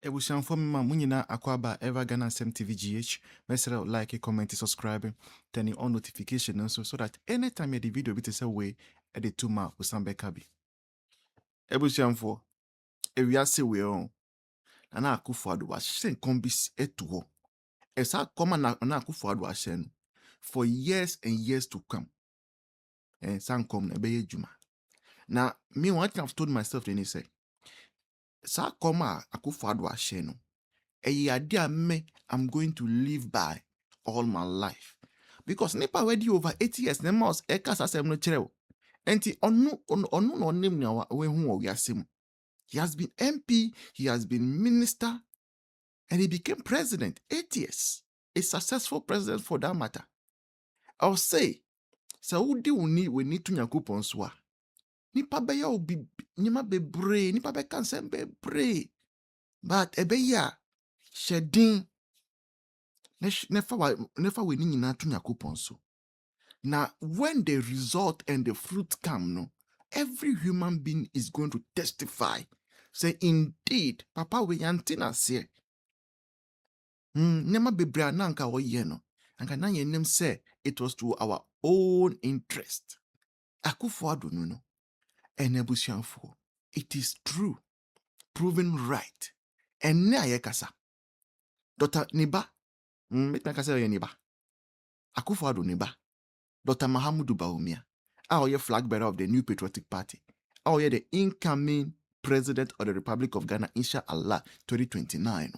Ebusianfo mma munyina akwaba Ever Ghana Sem TV GH. Mesra like, comment, subscribe, turn on notification so that anytime you the video bit is away at the 2 ma usambe kabi. Ebusianfo ewiase we on. Ana akufo ado wa shen kombis etuho. Esa koma na akufo ado wa shen for years and years to come. And san kom na beye juma. Now me one thing I've told myself then is say sa koma akufo ado wa shen I'm going to live by all my life. Because nipa wedi over 80 years, ne mouse Akasa sem no chere. Enti onu no nim na we hu owiase mu. He has been MP, he has been minister, and he became president. 8 years. A successful president for that matter. I'll say, Saudi we need to Nyankopon so a. Nipa be ya obi nyima bebre, nipa be kan sem bebre. But ebeya shedding never we need to Nyankopon so. Now, when the result and the fruit come, no, every human being is going to testify. Say, indeed, Papa we yantina say. Nema bebra nanka wo ye no. Anka na yenem say it was to our own interest. Akufo ado no. Enebusianfo. It is true. Proven right. Enne ayekasa. Dr. Niba. Metna ye Niba. Akufo ado Niba. Dr. Mahama Bawumia, our flag bearer of the New Patriotic Party, our the incoming president of the Republic of Ghana, inshallah, 2029.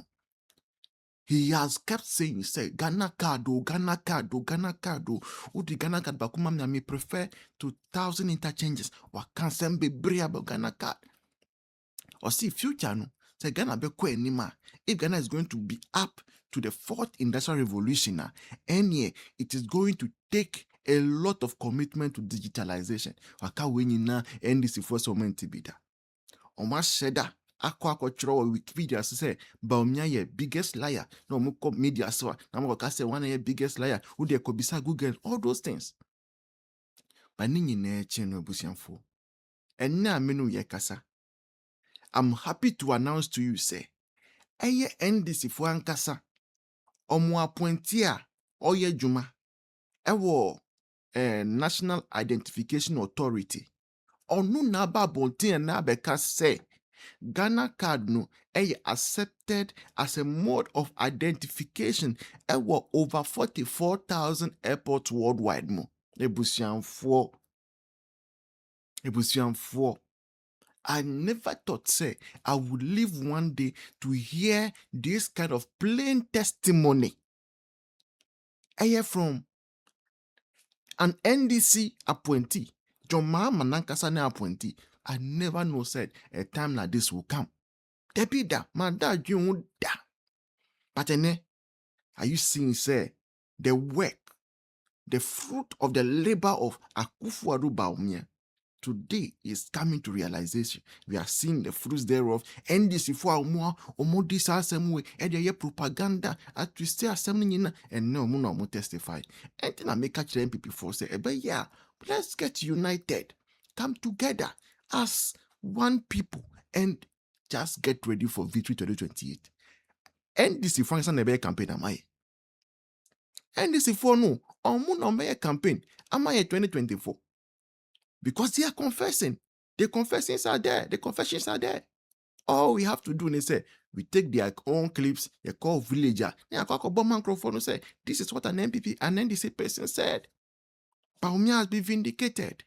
He has kept saying, say, Ghana card, Ghana card, Ghana card, Udi Ghana card, Bakuma me prefer 2,000 interchanges, or can't be brave about Ghana card. Or see, future, no, say Ghana be kwe nima. If Ghana is going to be up to the 4th industrial revolution, and yeah, it is going to take a lot of commitment to digitalization. Waka wenyi na NDC for so many bida. Oma sheda akwa chro Wikipedia say Bawumia ye biggest liar. No muko media so na mo ka say one ye biggest liar. Who dey kobisa Google all those things. But ninyi na eche no busianfo. Enna amenu ye kasa. I'm happy to announce to you say eye NDC for ankasa omo appointee a oye juma ewo National Identification Authority. Onu na ba bontin na beka say Ghana card no accepted as a mode of identification over 44,000 airports worldwide mo. Ebusianfo. I never thought say I would live one day to hear this kind of plain testimony. From an NDC appointee, John Mahama Nankasa na appointee. I never know said a time like this will come. Debida, manda da. But are you seeing say the work, the fruit of the labor of Akufo-Addo Bawumia today is coming to realization. We are seeing the fruits thereof. NDC for omo this assemble and the propaganda at to stay assembling and no mo testify. And then I make catch the MPP for say, yeah, let's get united, come together as one people and just get ready for victory 2028. NDC for instance campaign am I? NDC for no omo no campaign am I 2024? Because they are confessing. The confessions are there. The confessions are there. All we have to do is say, we take their own clips, they call villager. They call microphone and say, this is what an MPP, an NDC person said. Bawumia has been vindicated.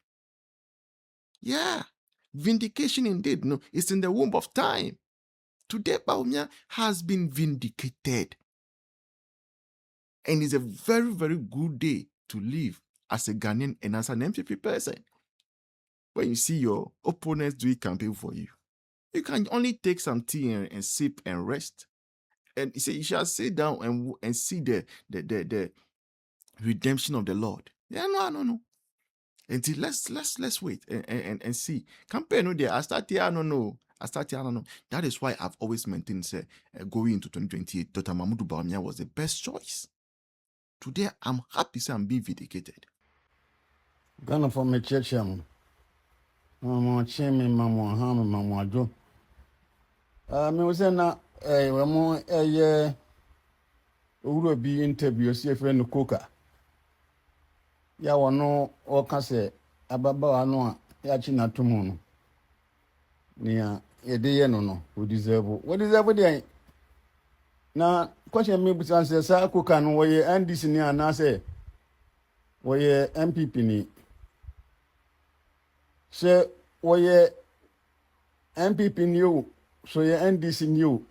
Yeah. Vindication indeed. No, it's in the womb of time. Today, Bawumia has been vindicated. And it's a very, very good day to live as a Ghanaian and as an MPP person. When you see your opponents doing campaign for you, you can only take some tea and sip and rest. And he said, you shall sit down and see the redemption of the Lord. Yeah, no. Until let's wait and see. Campaign no there. I start here, I don't know. That is why I've always maintained say going into 2028, Dr. Mahama Bawumia was the best choice. Today I'm happy say I'm being vindicated. Ghana for me church Mama Chemi, Mama Ham, Mama Jo. Me was na wamo owura bi interview si friend Coca. Ya wono o ka se ababa no a ya chi na tomu no. Nia yede ye no we deserve. We deserve dey. Na question me busan se sa Coca no we NDC ni anase we MPP ni. Se we MPP ni o so ye NDC ni o.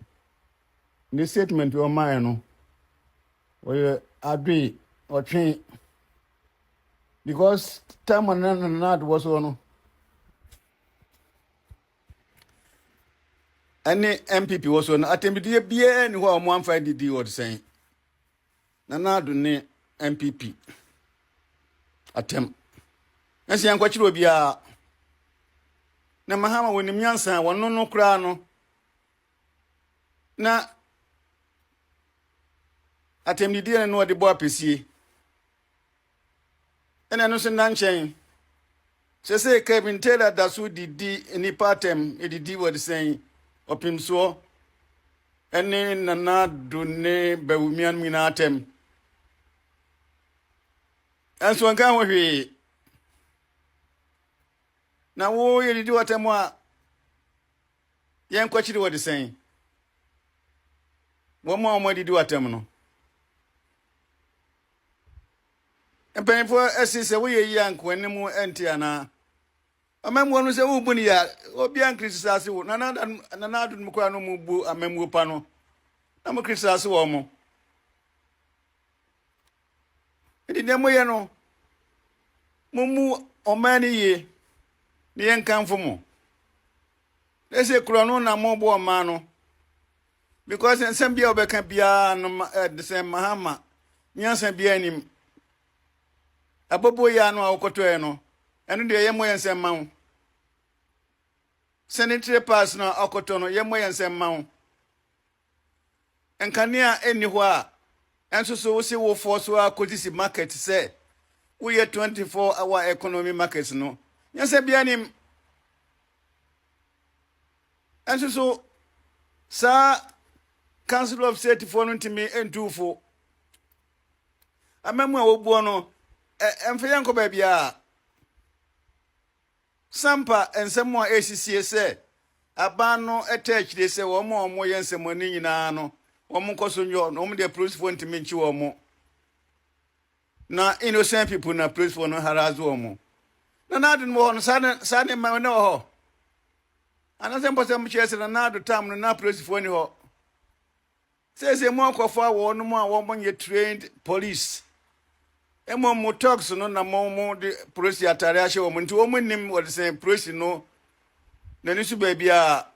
Ni statement o man no we agree or train because time and not was on any MPP was on attempted be any who one find the deal saying Nana do ne MPP attempt. And see, I'm quite sure be a na Mahama when the Miansa one no crano na attempted the deal and what the boy PC. And I know some nanchain. Say Kevin Taylor that's who did any partem, it did what saying up him so. And then Nana do ne Bawumia minatem. And so I can't wait. Now, what you do at a more young question what is saying? One more do at terminal. And paying for as away young when no more antiana. A man who say, oh, Bunia, or Bian Christas, Nana Mukrano Mubu, a memu pano. I'm a Christas woman. It is Nemoyano Mumu or many ye. The young come for more. They say Crono na mobo mano. Because in some beer can be the same Mahama. Nyansan be him. A bobo yano au cotueno. And the Yemo and Sam Mount. Sanitary pass na Okotono, Yemo and Sam Mount. And Kania anywhere. And so we see what force our courtesy market say. We are 24-hour economy markets no. Yes, be him. And so, sir, Council of State for me and 2-4. I remember Obono, and for Yanko baby. Sampa and some more ACC say, Abano attach, they say, one more yes and money in ano, one more cost on your no the police want to meet you or more. Now, innocent people na police for no harass or more. Na didn't want Sunday, my no. Another person chase another time na police for any ho. Says a more of one more woman you trained police. A more talks no na more the police atariasha woman to woman him what the same police no. Then you should be a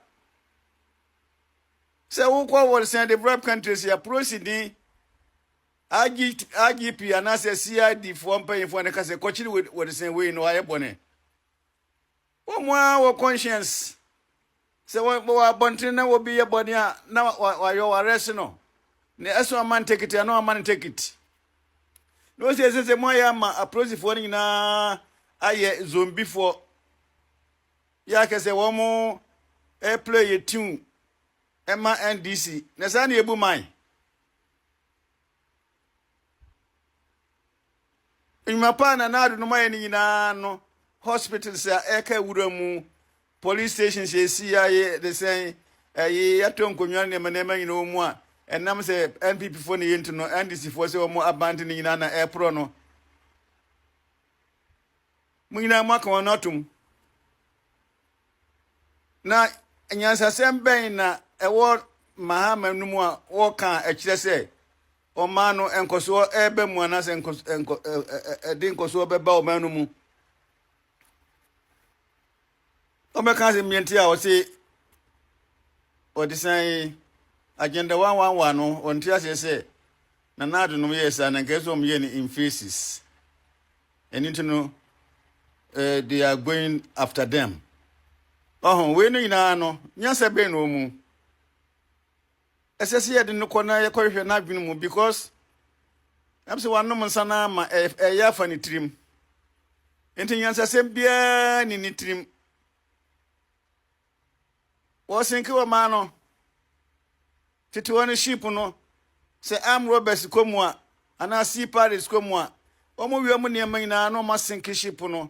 say who call what say the bribe countries here proceeding. IGP and as a CID for paying for the case coaching with what the same way no I bonnet. One more conscience. So what Bontina will be a body now while you're arresting. The S one man take it, and no man take it. No says a Moyama approach for na I zombie for Yaka say one more a play a tune Emma NDC. Nasani Ebu mine. In my pan and I don't know no hospitals are Eka Wuramu. Police stations, CIA, they say, ye atom community, my name, you know more. And now say NPP for the internet, and this is for more abandoning in an air prono. Muna Mako notum. Now, and yes, I send Bain a word Mahama no more, or can actually say, or Mano and Koso Ebe Monas and Dinkoso Bebao Manumu. Omekazi mienti a wose o design agenda 111 no on tia say na nadu no yes na ngezo mye ni in phases and into no they are going after them we no ina no nyasa be no mu esese ye de no kona ye kohwe na adwene mu because am se wanom nsana ma ya fa ni trim enti nyasa sem bia ni trim was in Kiwamano. tete one ship no se am robbers komu a ana sea pirates komu a omo wi omo ne nyina no ma sink ship no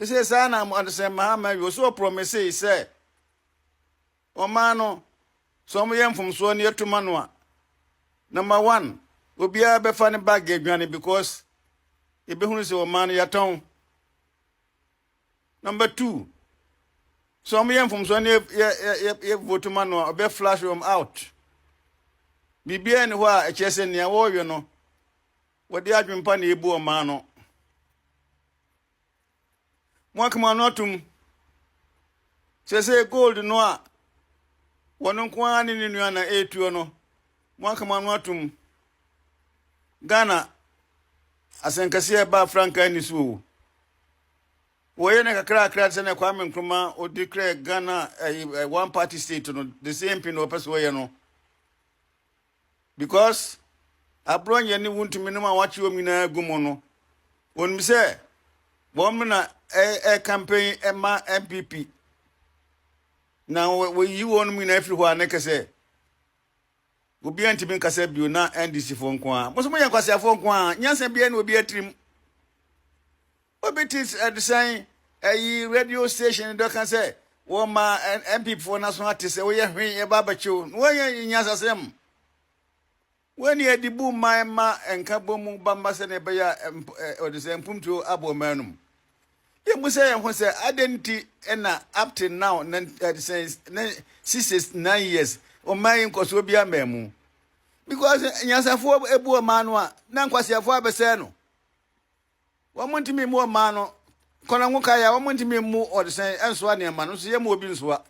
say sa na am say Mahama we so promise say o ma no so mo yem from so ne etuma no a number 1 obia be fa ne bag adwane because e be hunu say o ma no yaton. Number 2 so mo yem from so ne ye vote ma no be flash them out bibia ne ho a e chese ne wo we no wodi adwempa na ebu o ma no mo kama no tum say gold no a wono kwa ni nua na etuo no mo kama no tum Ghana asenkase ba franka ni so wo ye ne kakra se ne Kwame Nkrumah o declare Ghana a one party state no the same thing no person we no because abronye ni wuntumi no ma wachi omi na gumo no wonmi se bom na campaign ma MPP na we yi wonmi na afiri ho aneke se obi antimi nkasa bio na NDC fo nko a mo so mo yankwase afo nko a nyansa bia na obi atrim obitis design radio station do kan say wo ma MPP fo na so ate se wo ye hwen e baba chiu wo ye nyansa sem when you dibu ma enka bomu bamba se ne be ya o de se mpumtu abo manum ye mu say ho say identity na up to now say 6 years o man ko so bia mamu because nyansafo ebu o manu a na nkwasiafo abese no wo montimi mu o manu kona nwoka ya wo montimi mu o de say enso a ne ma no so ye mu obi nso a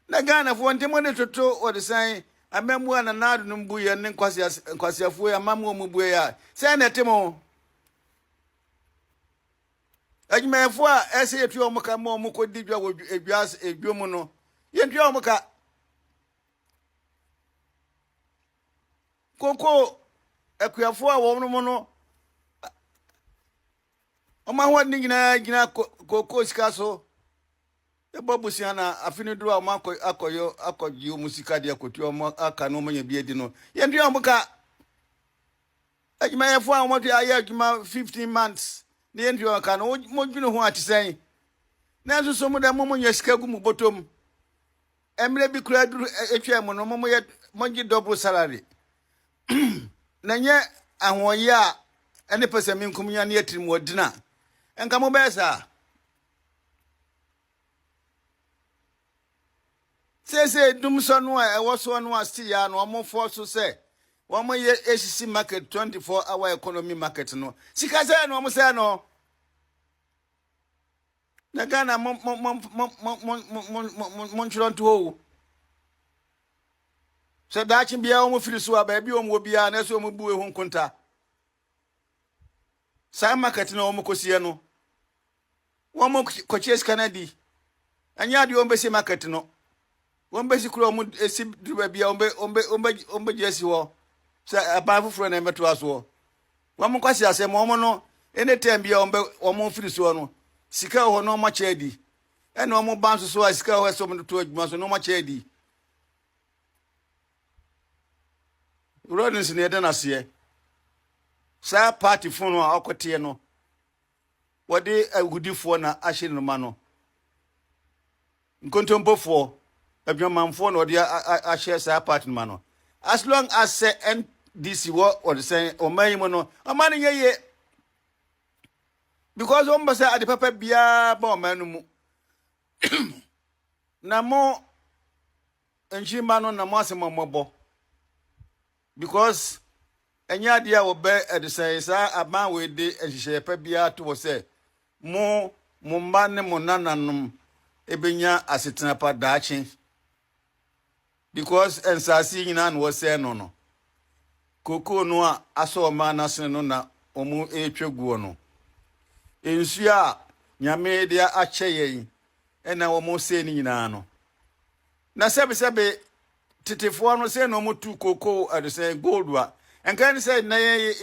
na Ghana fo ntemo ne toto o de say amemu ana nadu numbu ye ne nkwasiafo ya mamu mu bue ya say na temo ajimefo a ese yetu omuka mo mu ko digwa wo edwas edwomu no ye ntua omuka koko akuafo a wo no no oma ho ni gina koko sika so e bobusia na afini duro o akoyo musika dia kotu o aka no manya biedi no ye ntua omuka ajimefo a mo to aye ajuma 15 months ne ye ntua aka no mo dwene ho atisen na nso so mo da mo nya sika gu mu botom emre bi kura duru etwa mo no mo ye mo gi double salary na nye ahoye a ene pese minkum nya ne yetirim odina enka mo besa se dum so no a ewo so no asti ya no mo for so se wo mo ye ACC market 24 hour economy market no sika se no mo se no na Ghana mon chronto ho so da chi bia o mo firi so aba bia o mo bia na so mo buwe ho nkonta sa market na o mo kosie no wo mo kochies Canada anya de o mbesi market no wo mbesi kuro o mo esi duba bia ombe jesi ho sa aba fufuro na meto aso wo mo kwasi asem o mo no anytime bia o mo firi so no sika ho no ma chedi ene o mo banso so a sika ho so mo to adwuma so no ma chedi rodins ne eden ase sa party phone a okote no wode agudifo na ahye no ma no nkontompofo adwamanfo na wode ahye sa party no ma no as long as say NDC what the say o mayimo no o ma ne ye because o mbasa ade papa bia ba o manu mu na mo enjima no na mo asema mobo because enya dia wo be ade say sa aban we de ehihye pa bia to wo say mo mba ne mo nananum ebenya asetena pa daachi because ensasi nyina no wo say no koko no a aso ma na sen no na omu etweguo no ensu a nyame dia ache yen ena wo mo say ni nyina no na sebe titefo no say no mo tu koko ade say gold wa enkan say na ye